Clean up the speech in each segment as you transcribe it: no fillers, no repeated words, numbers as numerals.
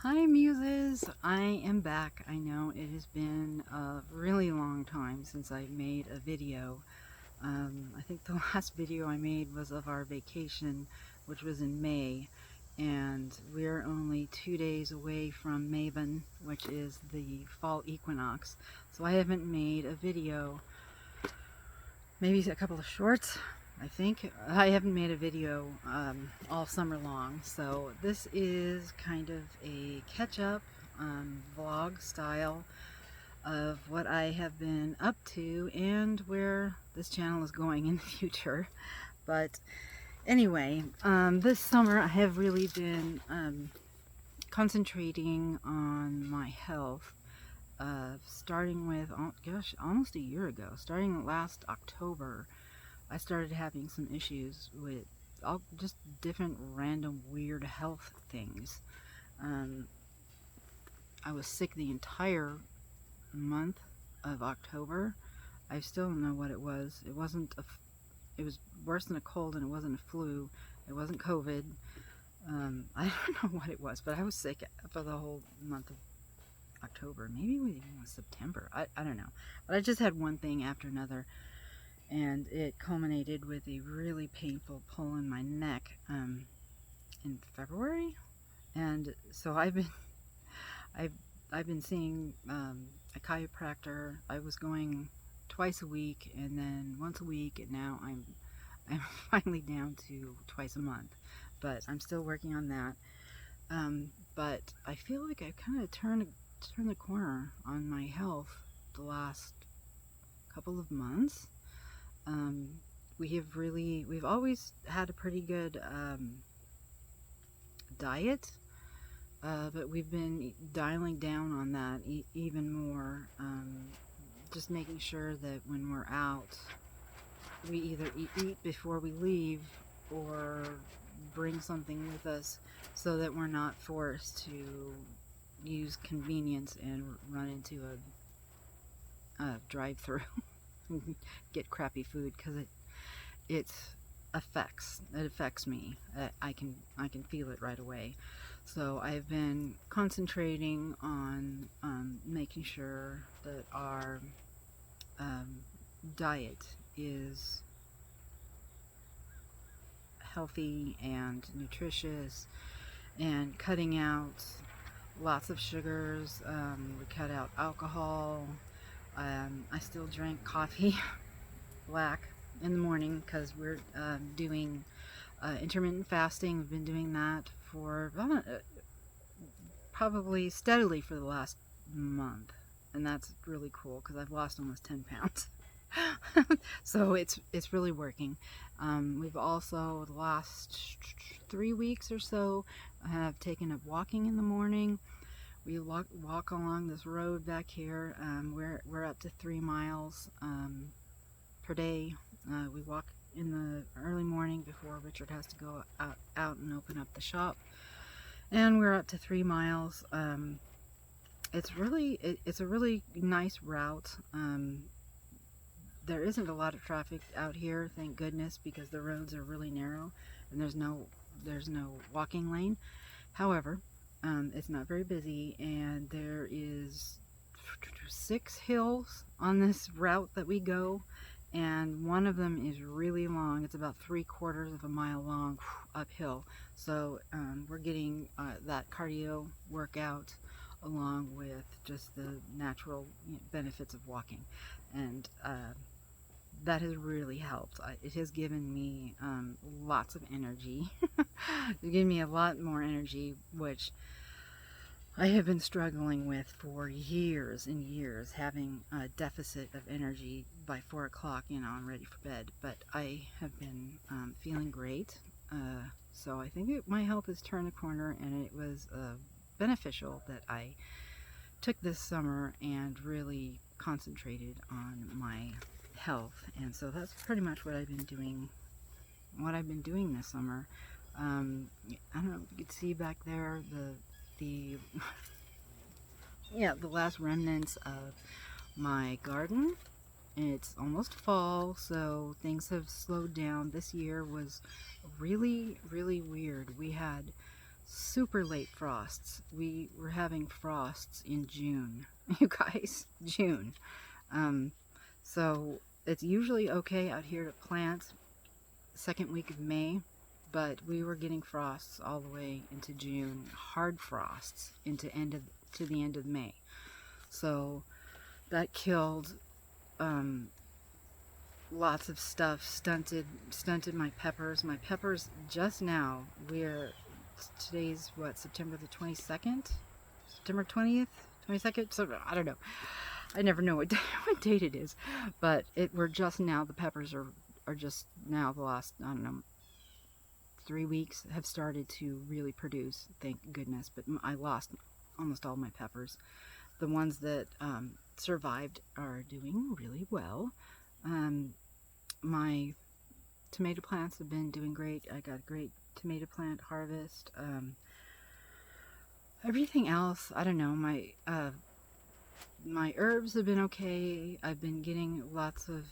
Hi Muses, I am back. I know it has been a really long time since I made a video. I think the last video I made was of our vacation, which was in May, and we're only 2 days away from Mabon, which is the fall equinox. So I haven't made a video, maybe a couple of shorts. I think I haven't made a video all summer long, so this is kind of a catch-up vlog style of what I have been up to and where this channel is going in the future. But anyway, this summer I have really been concentrating on my health, starting with, oh gosh, almost a year ago, starting last October. I started having some issues with all just different random weird health things. I was sick the entire month of October. I still don't know what it was. It was worse than a cold, and it wasn't a flu. It wasn't COVID. I don't know what it was, but I was sick for the whole month of October. Maybe it even was September. I don't know. But I just had one thing after another, and it culminated with a really painful pull in my neck in February. And so I've been seeing a chiropractor. I was going twice a week, and then once a week, and now I'm finally down to twice a month. But I'm still working on that. But I feel like I've kind of turned the corner on my health the last couple of months. We've always had a pretty good diet, but we've been dialing down on that even more, just making sure that when we're out, we either eat before we leave or bring something with us so that we're not forced to use convenience and run into a drive-through and get crappy food, because it affects me. I can feel it right away. So I've been concentrating on making sure that our diet is healthy and nutritious, and cutting out lots of sugars. We cut out alcohol. I still drink coffee black in the morning because we're doing intermittent fasting. We've been doing that for probably steadily for the last month, and that's really cool because I've lost almost 10 pounds. So it's really working. We've also, the last 3 weeks or so, have taken up walking in the morning. We walk along this road back here. We're up to 3 miles per day. We walk in the early morning before Richard has to go out and open up the shop, and we're up to 3 miles. It's a really nice route. There isn't a lot of traffic out here, thank goodness, because the roads are really narrow and there's no walking lane. However, it's not very busy, and there is 6 hills on this route that we go, and one of them is really long. It's about 3/4 of a mile long uphill. So we're getting that cardio workout along with just the natural benefits of walking, and that has really helped. It has given me lots of energy. It's given me a lot more energy, which I have been struggling with for years and years, having a deficit of energy. By 4 o'clock, I'm ready for bed. But I have been feeling great. So I think my health has turned a corner, and it was beneficial that I took this summer and really concentrated on my health. And so that's pretty much what I've been doing this summer. I don't know if you could see back there the the last remnants of my garden. It's almost fall, so things have slowed down. This year was really, really weird. We had super late frosts. We were having frosts in June, you guys, June. So it's usually okay out here to plant second week of May, but we were getting frosts all the way into June, hard frosts to the end of May. So that killed lots of stuff, stunted my peppers. My peppers just now, today's what, September the 22nd? September 20th? 22nd? So I don't know. I never know what date it is, but we're just now, the peppers are just now, the last, I don't know, 3 weeks have started to really produce, thank goodness, but I lost almost all my peppers. The ones that survived are doing really well. My tomato plants have been doing great. I got a great tomato plant harvest. Everything else, I don't know, my herbs have been okay. I've been getting lots of,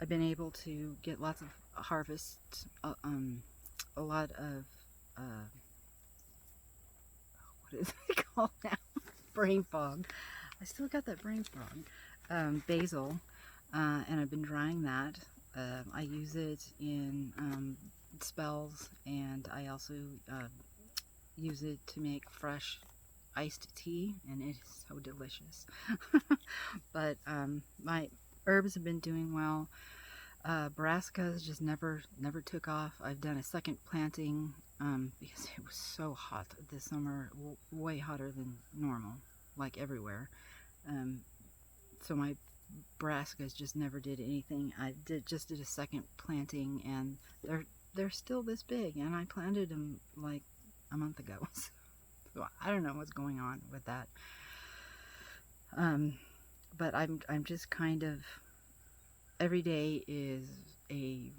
I've been able to get lots of harvests, a lot of, what is it called now? Brain fog. I still got that brain fog. Basil, and I've been drying that. I use it in spells, and I also use it to make fresh iced tea, and it is so delicious. But my herbs have been doing well. Brassicas just never took off. I've done a second planting because it was so hot this summer, way hotter than normal, like everywhere. So my brassicas just never did anything. I just did a second planting, and they're still this big, and I planted them like a month ago. So I don't know what's going on with that. But I'm just kind of, every day is an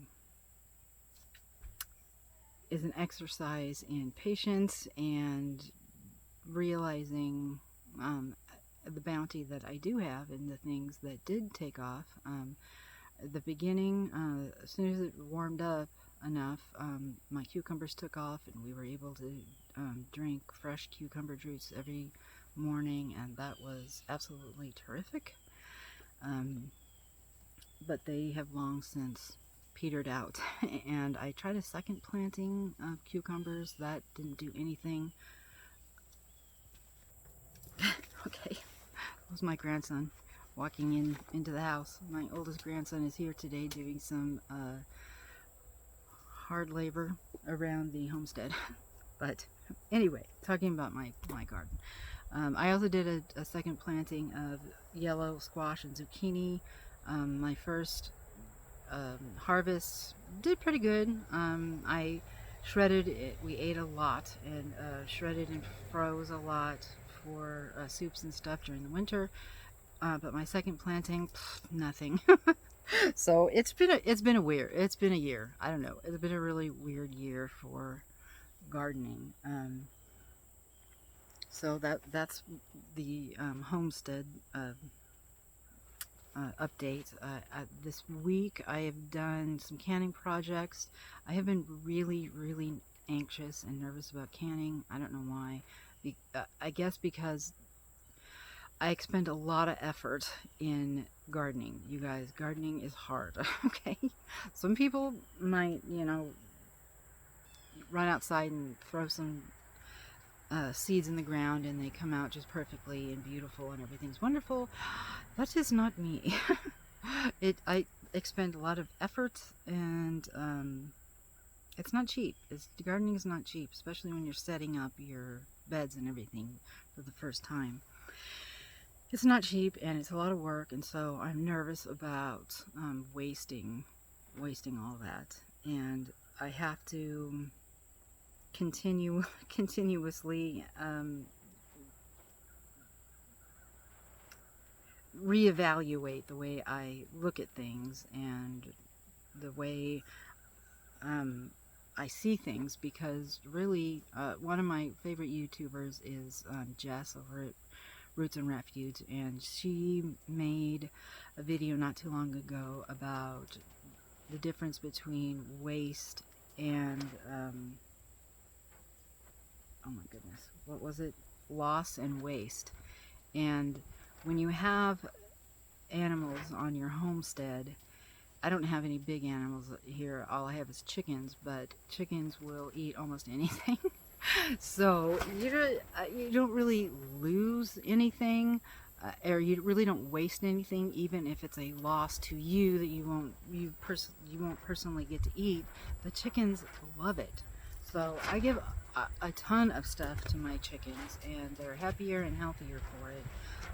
exercise in patience and realizing the bounty that I do have and the things that did take off. At the beginning, as soon as it warmed up enough, my cucumbers took off, and we were able to drink fresh cucumber juice every morning, and that was absolutely terrific. But they have long since petered out. And I tried a second planting of cucumbers. That didn't do anything. Okay, that was my grandson walking into the house. My oldest grandson is here today doing some hard labor around the homestead. But anyway, talking about my garden. I also did a second planting of yellow squash and zucchini. My first harvest did pretty good. I shredded it. We ate a lot, and shredded and froze a lot for soups and stuff during the winter. But my second planting, nothing. So it's been a year. I don't know. It's been a really weird year for gardening. So that's the homestead update. This week I have done some canning projects. I have been really anxious and nervous about canning. I don't know why. I guess because I expend a lot of effort in gardening. You guys, gardening is hard. Okay, some people might, run outside and throw some seeds in the ground, and they come out just perfectly and beautiful and everything's wonderful. That is not me. I expend a lot of effort, and it's not cheap. Gardening is not cheap, especially when you're setting up your beds and everything for the first time. It's not cheap, and it's a lot of work, and so I'm nervous about wasting all that, and I have to continuously reevaluate the way I look at things and the way I see things, because really one of my favorite YouTubers is Jess over at Roots and Refuge, and she made a video not too long ago about the difference between waste and oh my goodness, what was it? Loss and waste. And when you have animals on your homestead, I don't have any big animals here. All I have is chickens, but chickens will eat almost anything. So you don't really lose anything, or you really don't waste anything, even if it's a loss to you that you won't personally get to eat. The chickens love it. So I give a ton of stuff to my chickens, and they're happier and healthier for it.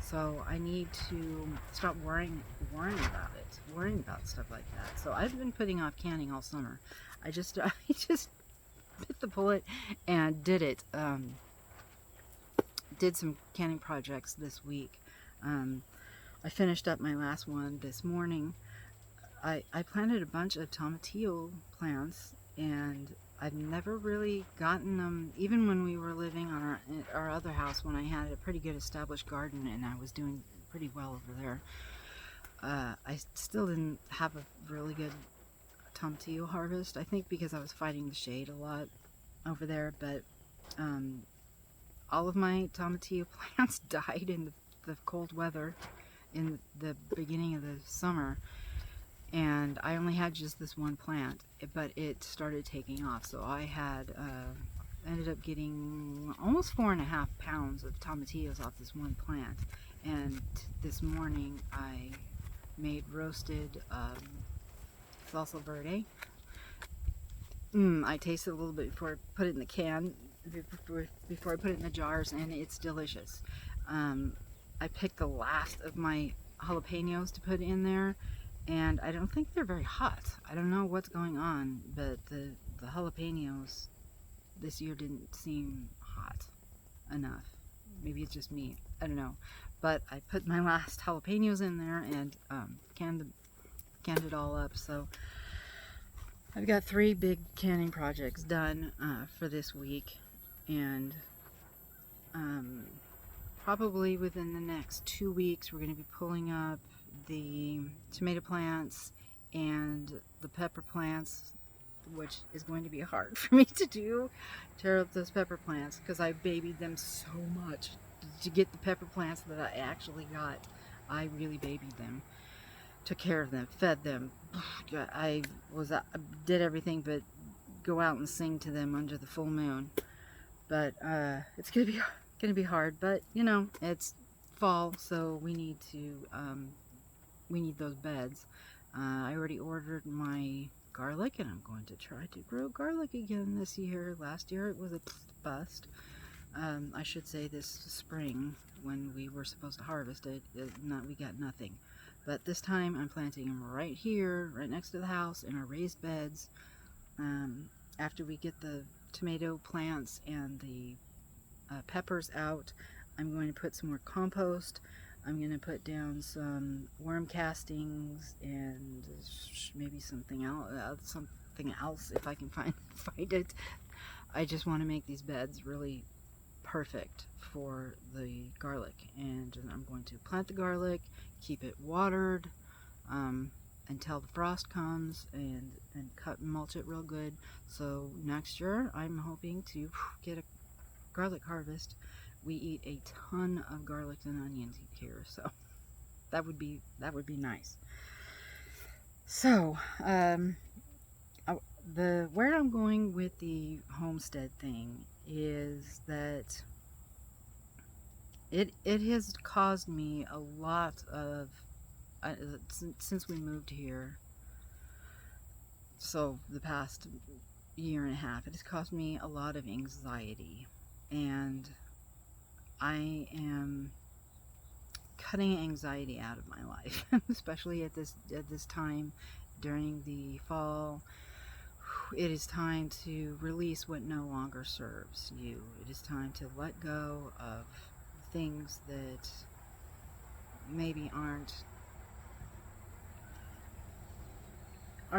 So I need to stop worrying about stuff like that. So I've been putting off canning all summer. I just bit the bullet and did it. Did some canning projects this week. I finished up my last one this morning. I planted a bunch of tomatillo plants, and I've never really gotten them, even when we were living on our other house, when I had a pretty good established garden and I was doing pretty well over there. I still didn't have a really good tomatillo harvest, I think because I was fighting the shade a lot over there, but all of my tomatillo plants died in the cold weather in the beginning of the summer, and I only had just this one plant, but it started taking off. So I had ended up getting almost 4.5 pounds of tomatillos off this one plant, and this morning I made roasted salsa verde. I tasted a little bit before I put it in the can, before I put it in the jars, and it's delicious. I picked the last of my jalapenos to put in there, and I don't think they're very hot. I don't know what's going on, but the jalapenos this year didn't seem hot enough. Maybe it's just me. I don't know. But I put my last jalapenos in there and canned it all up. So I've got 3 big canning projects done for this week, and probably within the next 2 weeks we're going to be pulling up the tomato plants and the pepper plants, which is going to be hard for me to do, tear up those pepper plants, because I babied them so much to get the pepper plants that I actually got. I really babied them, took care of them, fed them. I did everything but go out and sing to them under the full moon. But it's gonna be hard. But you know, it's fall, so we need those beds. I already ordered my garlic, and I'm going to try to grow garlic again this year. Last year it was a bust. I should say this spring, when we were supposed to harvest it, we got nothing. But this time I'm planting them right here, right next to the house, in our raised beds. After we get the tomato plants and the peppers out, I'm going to put some more compost. I'm going to put down some worm castings and maybe something else if I can find it. I just want to make these beds really perfect for the garlic, and I'm going to plant the garlic, keep it watered until the frost comes, and cut and mulch it real good. So next year I'm hoping to get a garlic harvest. We eat a ton of garlic and onions here, so that would be nice. So where I'm going with the homestead thing is that it has caused me a lot of since we moved here, so the past year and a half, it has caused me a lot of anxiety, and I am cutting anxiety out of my life, especially at this time during the fall. It is time to release what no longer serves you. It is time to let go of things that maybe aren't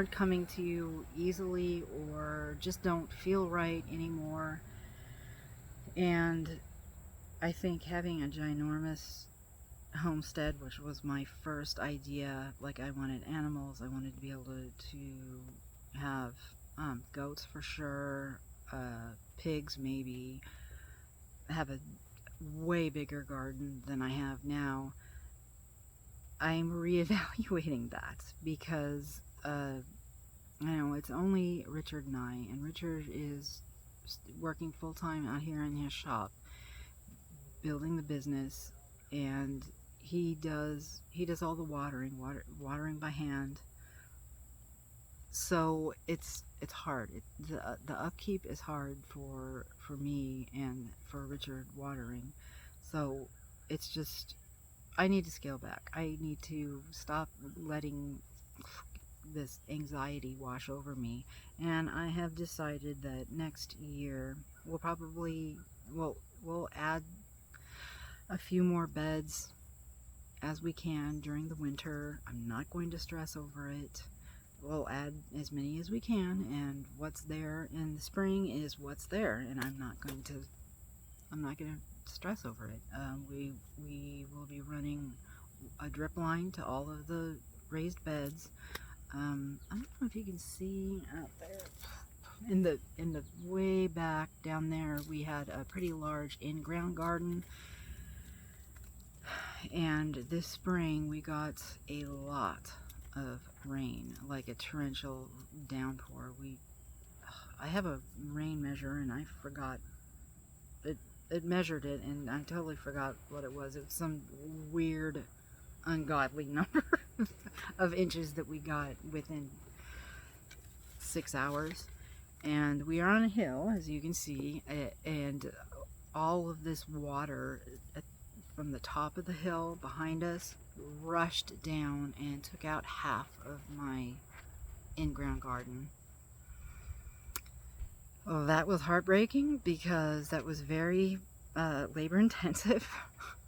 coming to you easily, or just don't feel right anymore. And I think having a ginormous homestead, which was my first idea, like I wanted animals, I wanted to be able to have goats for sure, pigs maybe, have a way bigger garden than I have now, I'm reevaluating that because I know it's only Richard and I, and Richard is working full time out here in his shop, building the business, and he does all the watering by hand. So it's hard. The upkeep is hard for me and for Richard watering. So it's just, I need to scale back. I need to stop letting this anxiety wash over me, and I have decided that next year we'll add a few more beds as we can during the winter. I'm not going to stress over it. We'll add as many as we can, and what's there in the spring is what's there, and I'm not going to stress over it. We will be running a drip line to all of the raised beds. I don't know if you can see out there in the way back down there, we had a pretty large in-ground garden, and this spring we got a lot of rain, like a torrential downpour. I have a rain measure, and I forgot it measured it, and I totally forgot what it was. It was some weird, ungodly number of inches that we got within 6 hours. And we are on a hill, as you can see, and all of this water from the top of the hill behind us rushed down and took out half of my in-ground garden. Well, that was heartbreaking because that was very labor intensive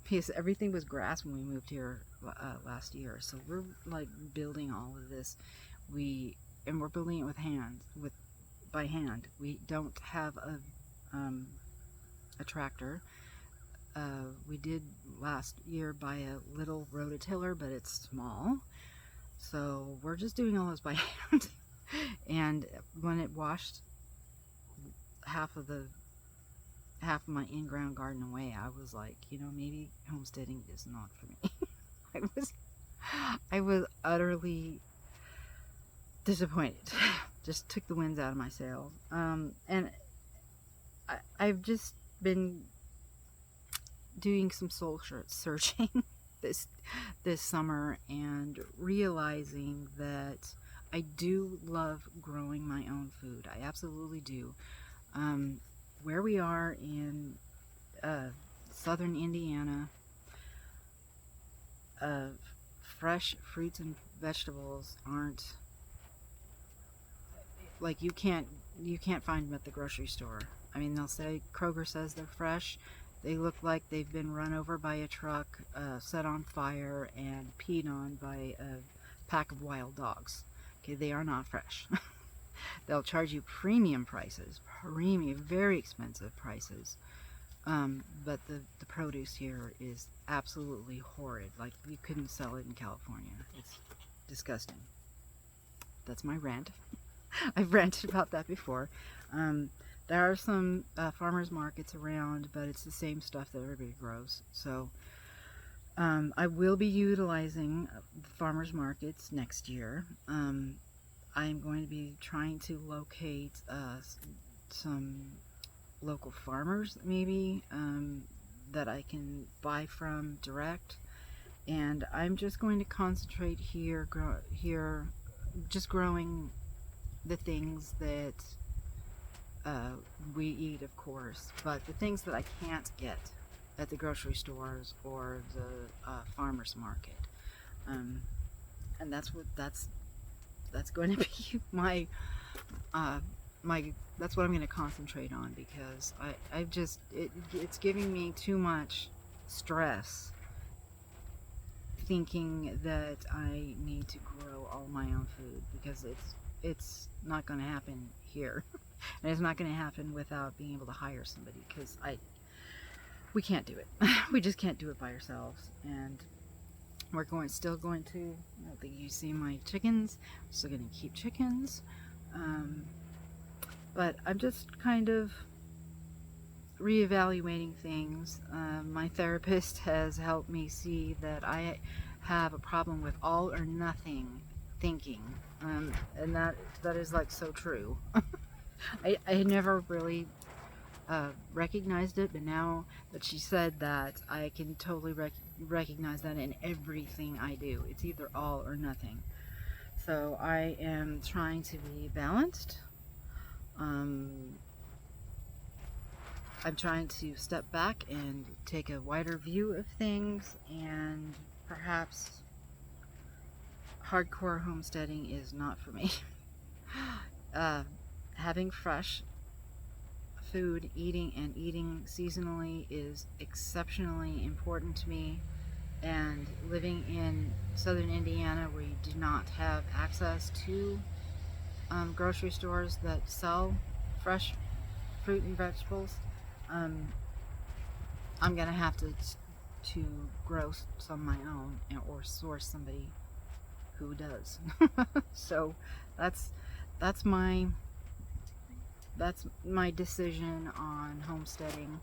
because everything was grass when we moved here last year. So we're like building all of this. We're building it by hand. We don't have a tractor. We did last year buy a little rototiller, but it's small. So we're just doing all this by hand. And when it washed half of my in-ground garden away, I was like, maybe homesteading is not for me. I was utterly disappointed. Just took the winds out of my sails. And I've just been doing some soul searching this summer and realizing that I do love growing my own food. I absolutely do. Where we are in southern Indiana, fresh fruits and vegetables aren't like, you can't find them at the grocery store. I mean, they'll say Kroger says they're fresh. They look like they've been run over by a truck, set on fire, and peed on by a pack of wild dogs. Okay, they are not fresh. They'll charge you premium prices, very expensive prices. But the produce here is absolutely horrid. Like, you couldn't sell it in California. It's disgusting. That's my rant. I've ranted about that before. There are some farmers markets around, but it's the same stuff that everybody grows. So I will be utilizing farmers markets next year. I'm going to be trying to locate some local farmers, maybe, that I can buy from direct. And I'm just going to concentrate here, just growing the things that we eat, of course, but the things that I can't get at the grocery stores or the farmers market. And that's going to be my that's what I'm going to concentrate on, because it's giving me too much stress thinking that I need to grow all my own food, because it's not going to happen here. And it's not going to happen without being able to hire somebody, because we can't do it. We just can't do it by ourselves. And we're still going to, I don't think you see my chickens. I'm still going to keep chickens. But I'm just kind of reevaluating things. My therapist has helped me see that I have a problem with all or nothing thinking, and that is like so true. I had never really recognized it, but now that she said that, I can totally recognize that in everything I do. It's either all or nothing. So I am trying to be balanced. I'm trying to step back and take a wider view of things, and perhaps hardcore homesteading is not for me. Having fresh food, eating seasonally is exceptionally important to me, and living in southern Indiana where you do not have access to grocery stores that sell fresh fruit and vegetables, I'm gonna have to grow some of my own, or source somebody who does. So that's my decision on homesteading.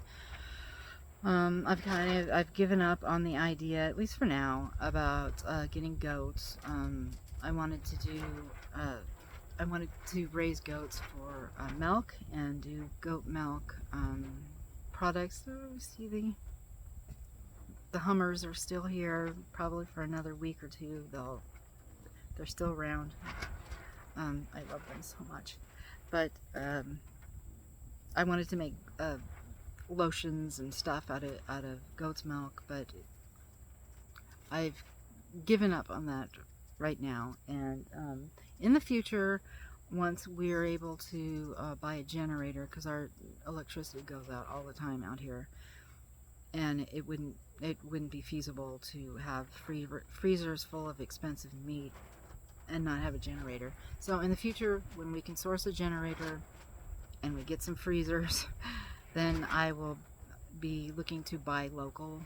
I've given up on the idea, at least for now, about getting goats. I wanted to raise goats for milk and do goat milk products. So see, the Hummers are still here, probably for another week or two. They're still around. I love them so much. But I wanted to make lotions and stuff out of goat's milk, but I've given up on that right now. And in the future, once we're able to buy a generator, because our electricity goes out all the time out here, and it wouldn't be feasible to have freezers full of expensive meat and not have a generator. So in the future, when we can source a generator and we get some freezers, then I will be looking to buy local,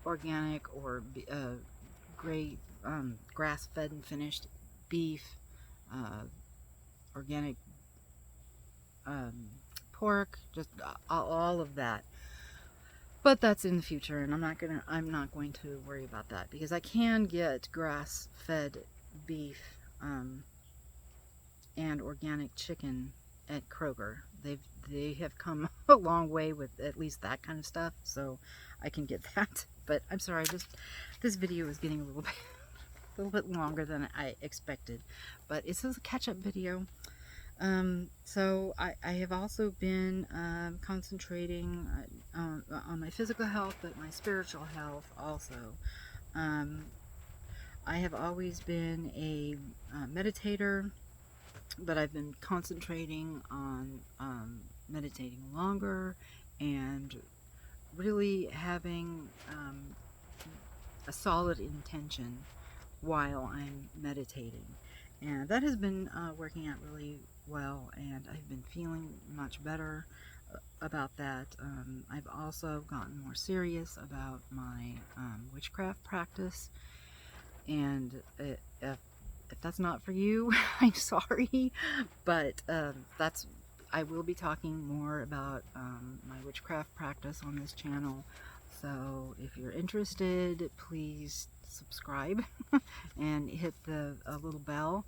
organic, or gray, grass-fed and finished beef, organic pork, just all of that. But that's in the future, and I'm not going to worry about that, because I can get grass-fed beef and organic chicken at Kroger. They have come a long way with at least that kind of stuff, so I can get that. But I'm sorry, this video is getting a little bit longer than I expected, but it's a catch-up video. So I have also been concentrating on my physical health, but my spiritual health also. I have always been a meditator, but I've been concentrating on meditating longer and really having a solid intention while I'm meditating. And that has been working out really well, and I've been feeling much better about that. I've also gotten more serious about my witchcraft practice, and if that's not for you, I'm sorry, but I will be talking more about my witchcraft practice on this channel. So if you're interested, please subscribe and hit the little bell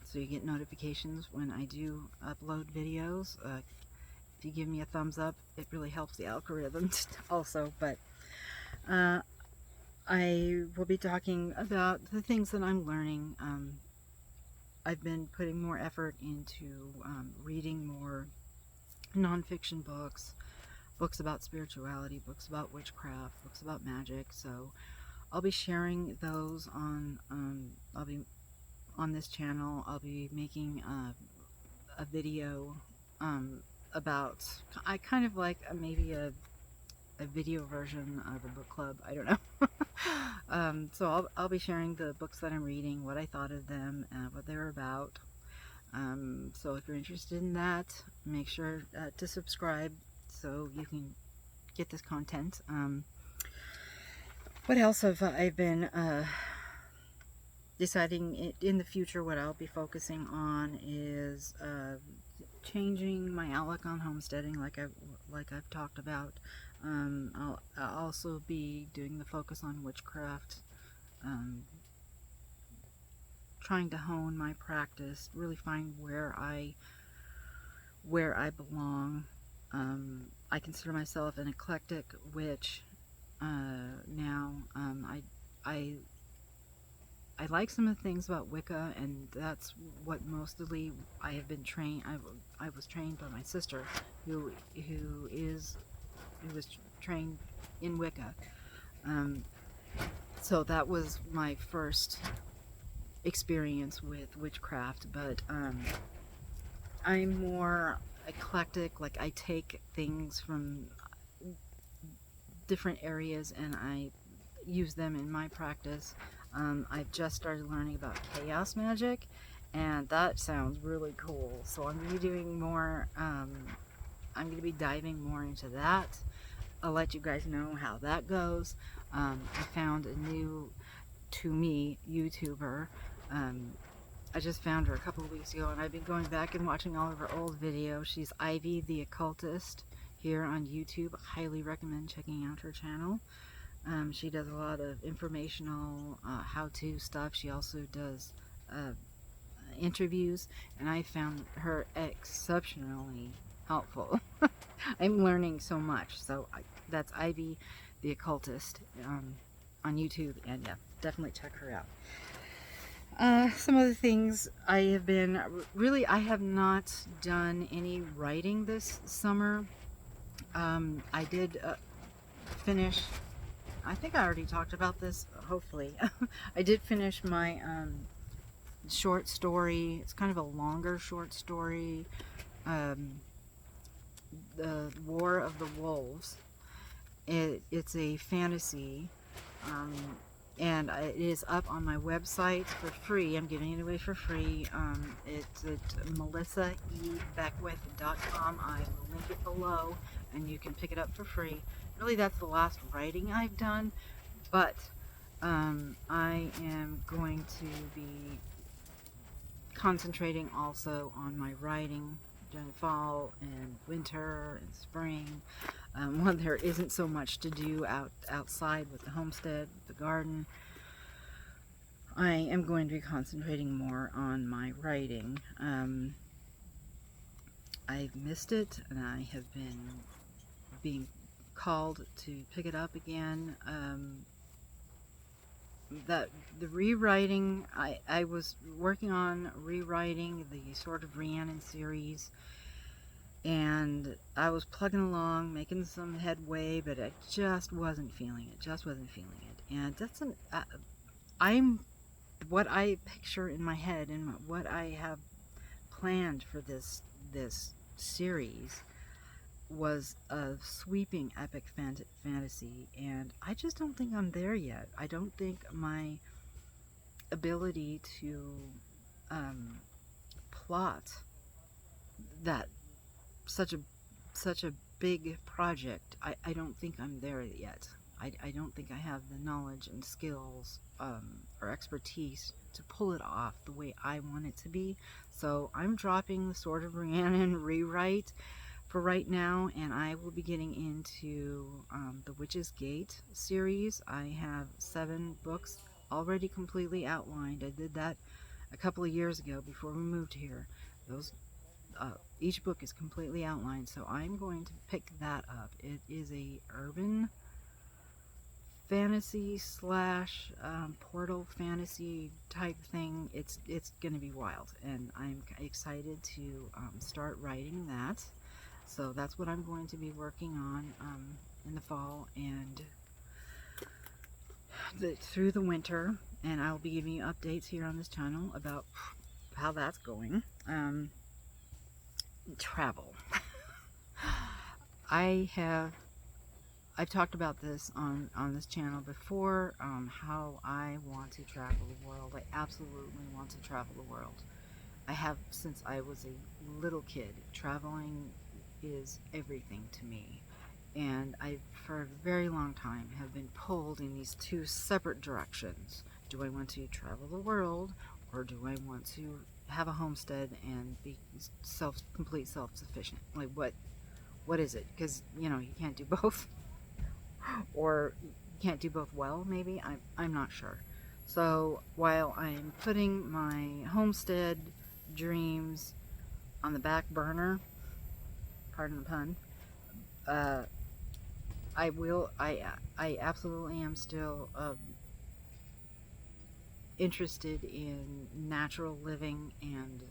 so you get notifications when I do upload videos. If you give me a thumbs up, it really helps the algorithms also. But I will be talking about the things that I'm learning. I've been putting more effort into reading more nonfiction books about spirituality, books about witchcraft, books about magic. So I'll be sharing those on this channel. I'll be making a video about, I kind of like maybe a video version of a book club. I don't know. So I'll be sharing the books that I'm reading, what I thought of them, what they're about. So if you're interested in that, make sure to subscribe so you can get this content. What else have I been deciding in the future? What I'll be focusing on is changing my outlook on homesteading, like I've talked about. I'll also be doing the focus on witchcraft, um, trying to hone my practice, really find where I belong. I consider myself an eclectic witch now. I I like some of the things about Wicca, and that's what mostly I have been trained. I was trained by my sister, who was trained in Wicca. Um, so that was my first experience with witchcraft. But I'm more eclectic. Like, I take things from different areas and I use them in my practice. I've just started learning about chaos magic, and that sounds really cool. So I'm going to be doing more, I'm going to be diving more into that. I'll let you guys know how that goes. I found a new, to me, YouTuber. I just found her a couple of weeks ago, and I've been going back and watching all of her old videos. She's Ivy the Occultist here on YouTube. I highly recommend checking out her channel. She does a lot of informational how-to stuff. She also does interviews, and I found her exceptionally helpful. I'm learning so much. So that's Ivy the Occultist on YouTube, and yeah, definitely check her out. Some of the things I have been, I have not done any writing this summer. I did finish, I think I already talked about this, hopefully. I did finish my short story. It's kind of a longer short story, The War of the Wolves. It's a fantasy, and it is up on my website for free. I'm giving it away for free. It's at melissaebeckwith.com. I will link it below, and you can pick it up for free. Really, that's the last writing I've done, but I am going to be concentrating also on my writing during fall and winter and spring, when there isn't so much to do outside with the homestead, the garden. I am going to be concentrating more on my writing. I've missed it, and I have been being called to pick it up again. That the rewriting, I was working on rewriting the Sword of Rhiannon series, and I was plugging along, making some headway, but I just wasn't feeling it. And that's what I picture in my head and what I have planned for this series was a sweeping epic fantasy, and I just don't think I'm there yet. I don't think my ability to plot that such a big project, I don't think I'm there yet. I don't think I have the knowledge and skills or expertise to pull it off the way I want it to be. So I'm dropping the Sword of Rhiannon rewrite for right now, and I will be getting into the Witch's Gate series. I have 7 books already completely outlined. I did that a couple of years ago before we moved here. Each book is completely outlined, so I'm going to pick that up. It is a urban fantasy slash portal fantasy type thing. It's going to be wild, and I'm excited to start writing that. So that's what I'm going to be working on in the fall and through the winter, and I'll be giving you updates here on this channel about how that's going. Travel. I've talked about this on this channel before, how I want to travel the world. I absolutely want to travel the world. I have since I was a little kid. Traveling is everything to me, and I, for a very long time, have been pulled in these 2 separate directions. Do I want to travel the world, or do I want to have a homestead and be complete self-sufficient. Like what is it? Because you know you can't do both, or you can't do both well. Maybe I'm not sure. So while I'm putting my homestead dreams on the back burner, pardon the pun, uh, I absolutely am still interested in natural living and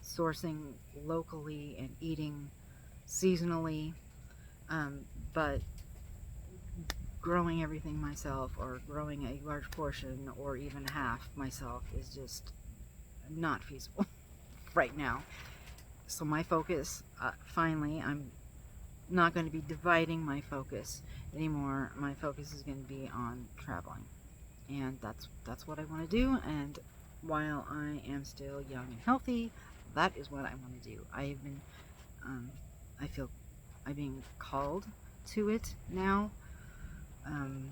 sourcing locally and eating seasonally, but growing everything myself or growing a large portion or even half myself is just not feasible right now. So my focus, finally, I'm not going to be dividing my focus anymore. My focus is going to be on traveling, and that's what I want to do. And while I am still young and healthy, that is what I want to do. I've been, I feel I'm being called to it now. Um,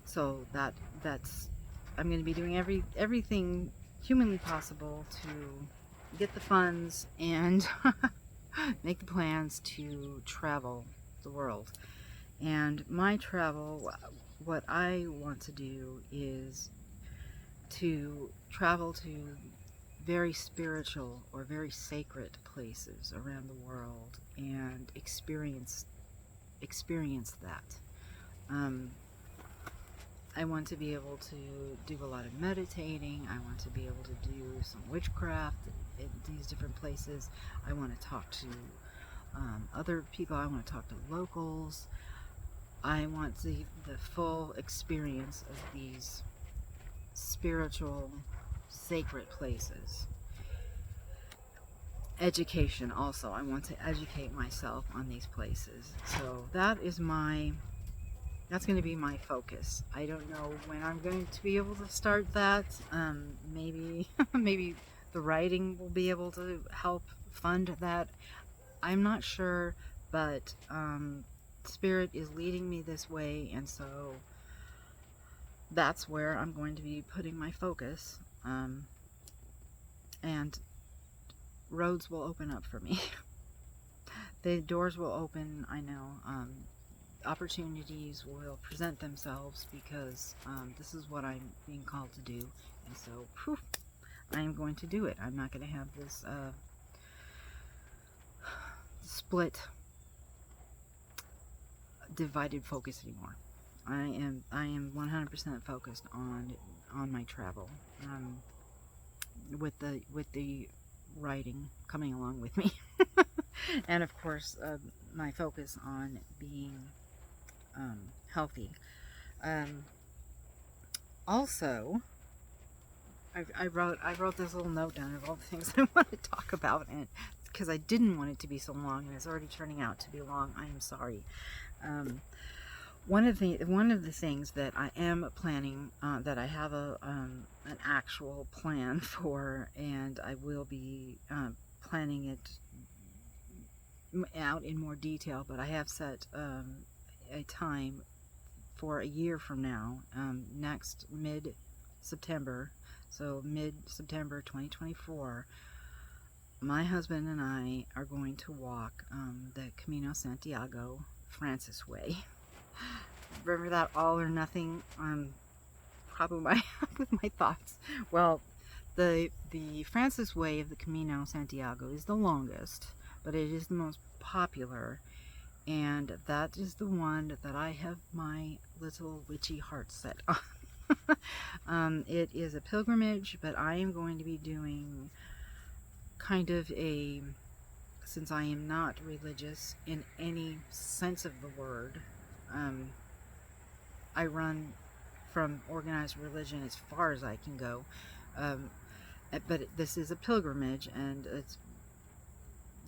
so that's I'm going to be doing everything humanly possible to get the funds and make the plans to travel the world. And my travel, what I want to do is to travel to very spiritual or very sacred places around the world and experience that. I want to be able to do a lot of meditating. I want to be able to do some witchcraft in these different places. I want to talk to other people. I want to talk to locals. I want the full experience of these spiritual, sacred places. Education also. I want to educate myself on these places. So that's going to be my focus. I don't know when I'm going to be able to start that. Maybe maybe the writing will be able to help fund that. I'm not sure, but Spirit is leading me this way, and so that's where I'm going to be putting my focus. And roads will open up for me. The doors will open, I know. Opportunities will present themselves because this is what I'm being called to do, and so poof, I am going to do it. I'm not going to have this split, divided focus anymore. I am 100% focused on my travel, with the writing coming along with me, and of course my focus on being healthy. Also, I wrote this little note down of all the things I want to talk about, and because I didn't want it to be so long, and it's already turning out to be long. I am sorry. One of the things that I am planning, that I have an actual plan for, and I will be planning it out in more detail, but I have set a time for a year from now, next mid-September, so mid-September 2024, my husband and I are going to walk the Camino Santiago Francis Way. Remember that all or nothing problem with my thoughts? Well, the Francis Way of the Camino Santiago is the longest, but it is the most popular, and that is the one that I have my little witchy heart set on. It is a pilgrimage, but I am going to be doing kind of since I am not religious in any sense of the word, I run from organized religion as far as I can go, but this is a pilgrimage, and it's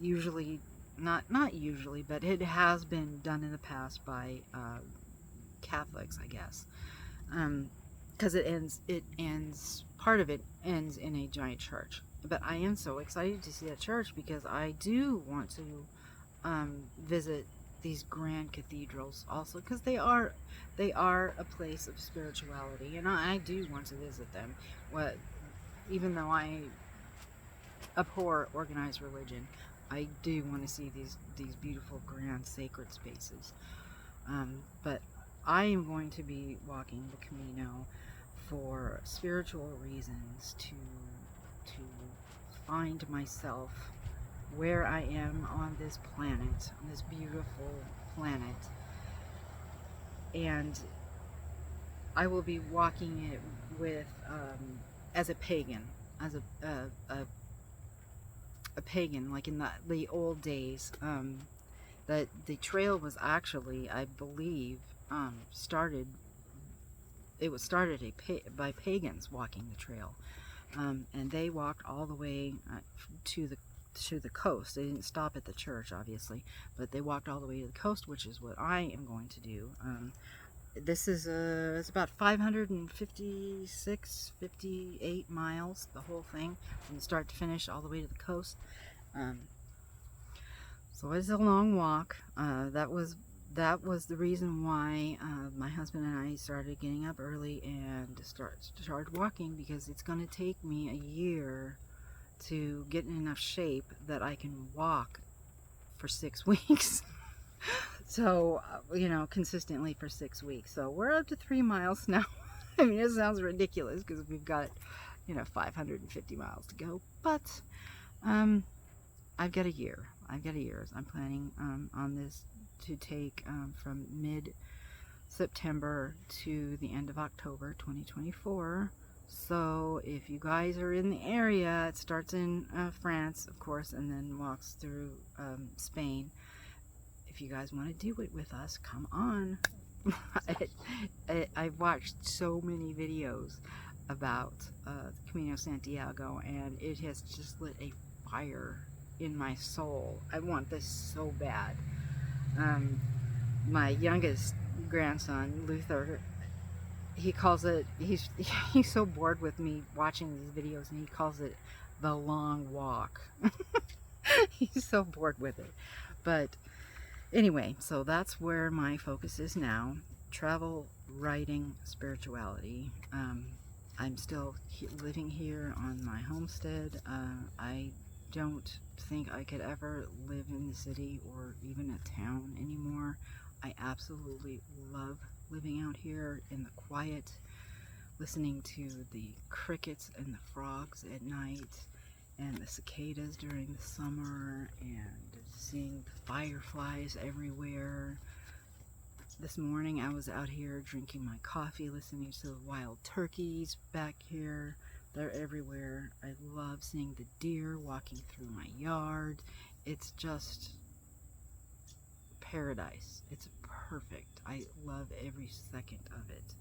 usually not usually, but it has been done in the past by Catholics, I guess, because part of it ends in a giant church. But I am so excited to see that church because I do want to visit these grand cathedrals also, because they are a place of spirituality, and I do want to visit them. even though I abhor organized religion, I do want to see these beautiful, grand, sacred spaces. But I am going to be walking the Camino for spiritual reasons, to find myself where I am on this planet, on this beautiful planet. And I will be walking it with, as a pagan, as a pagan, like in the old days. That the trail was actually, I believe, started by pagans walking the trail, and they walked all the way to the coast. They didn't stop at the church, obviously, but they walked all the way to the coast, which is what I am going to do. This is it's about 58 miles, the whole thing, from start to finish, all the way to the coast. So it's a long walk. That was the reason why my husband and I started getting up early and started walking, because it's going to take me a year to get in enough shape that I can walk for 6 weeks. So, consistently for 6 weeks. So we're up to 3 miles now. I mean, it sounds ridiculous because we've got, 550 miles to go. But I've got a year. I'm planning on this to take from mid-September to the end of October 2024. So if you guys are in the area, it starts in France, of course, and then walks through Spain. If you guys want to do it with us, come on. I've watched so many videos about Camino Santiago, and it has just lit a fire in my soul. I want this so bad. My youngest grandson, Luther, he calls it, he's so bored with me watching these videos, and he calls it the long walk. He's so bored with it. But anyway, so that's where my focus is now. Travel, writing, spirituality. I'm still living here on my homestead. I don't think I could ever live in the city or even a town anymore. I absolutely love living out here in the quiet, listening to the crickets and the frogs at night, and the cicadas during the summer, and seeing the fireflies everywhere. This morning I was out here drinking my coffee, listening to the wild turkeys back here. They're everywhere. I love seeing the deer walking through my yard. It's just paradise. It's perfect. I love every second of it,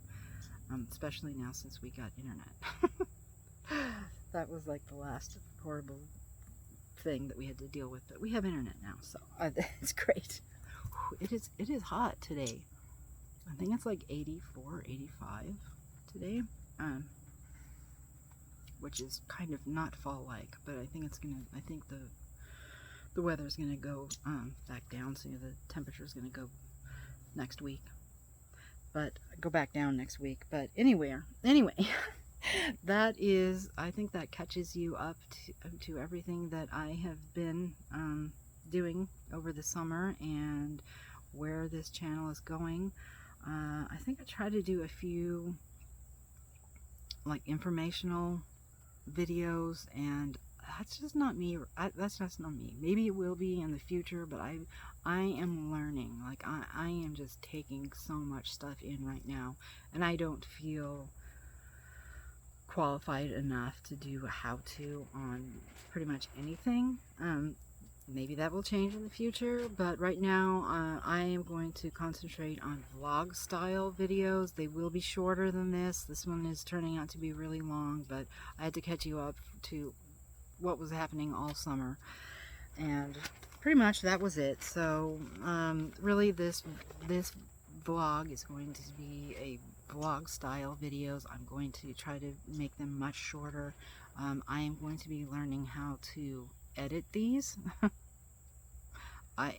especially now since we got internet. That was like the last horrible thing that we had to deal with, but we have internet now, so it's great. It is hot today. I think it's like 84, 85 today, which is kind of not fall-like, but I think the weather's gonna go back down, so the temperature's gonna go next week, but go back down next week. But anyway, that is, I think that catches you up to everything that I have been doing over the summer and where this channel is going. I think I tried to do a few like informational videos, and that's just not me. That's just not me. Maybe it will be in the future, but I am learning. Like I am just taking so much stuff in right now, and I don't feel qualified enough to do a how-to on pretty much anything. Maybe that will change in the future, but right now I am going to concentrate on vlog style videos. They will be shorter than this. This one is turning out to be really long, but I had to catch you up to what was happening all summer, and pretty much that was it. So really this vlog is going to be a vlog style videos. I'm going to try to make them much shorter. I am going to be learning how to edit these. I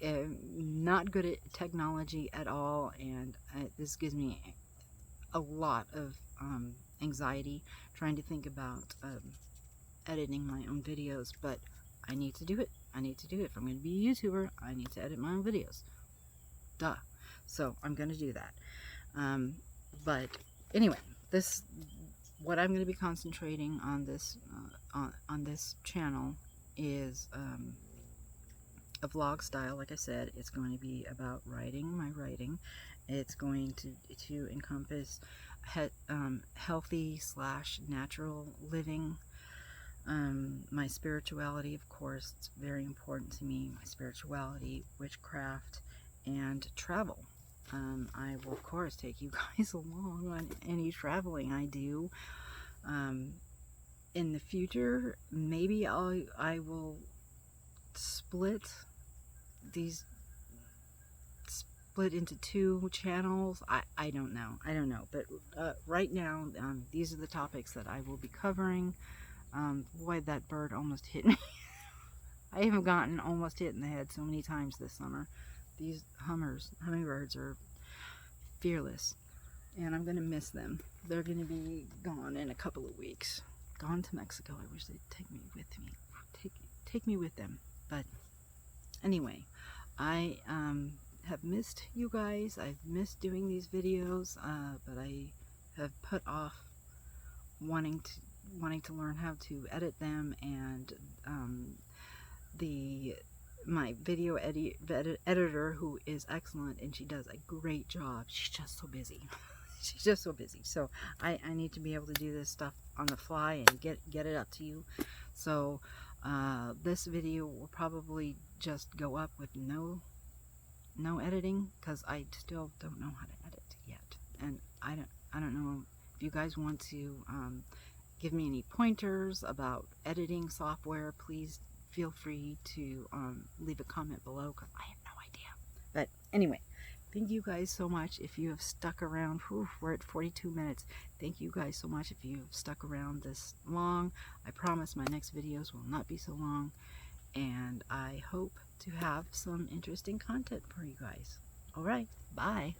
am not good at technology at all, and this gives me a lot of anxiety trying to think about editing my own videos, but I need to do it. I need to do it. If I'm going to be a YouTuber, I need to edit my own videos. Duh. So I'm going to do that. But anyway, what I'm going to be concentrating on this channel is a vlog style. Like I said, it's going to be about my writing. It's going to encompass healthy / natural living. My spirituality, of course, it's very important to me. My spirituality, witchcraft, and travel. I will, of course, take you guys along on any traveling I do. In the future, maybe I will split into 2 channels. I don't know. But right now, these are the topics that I will be covering. Boy, that bird almost hit me. I have gotten almost hit in the head so many times this summer. These hummingbirds are fearless, and I'm going to miss them. They're going to be gone in a couple of weeks. Gone to Mexico. I wish they'd take me with me. Take me with them. But anyway, I have missed you guys. I've missed doing these videos, but I have put off wanting to learn how to edit them, and my video editor, who is excellent, and she does a great job. She's just so busy. She's just so busy. So I need to be able to do this stuff on the fly and get it up to you. So this video will probably just go up with no editing, because I still don't know how to edit yet, and I don't know if you guys want to give me any pointers about editing software. Please feel free to leave a comment below, because I have no idea. But anyway, thank you guys so much if you have stuck around. Whew, we're at 42 minutes. Thank you guys so much if you have stuck around this long. I promise my next videos will not be so long, and I hope to have some interesting content for you guys. Alright, bye.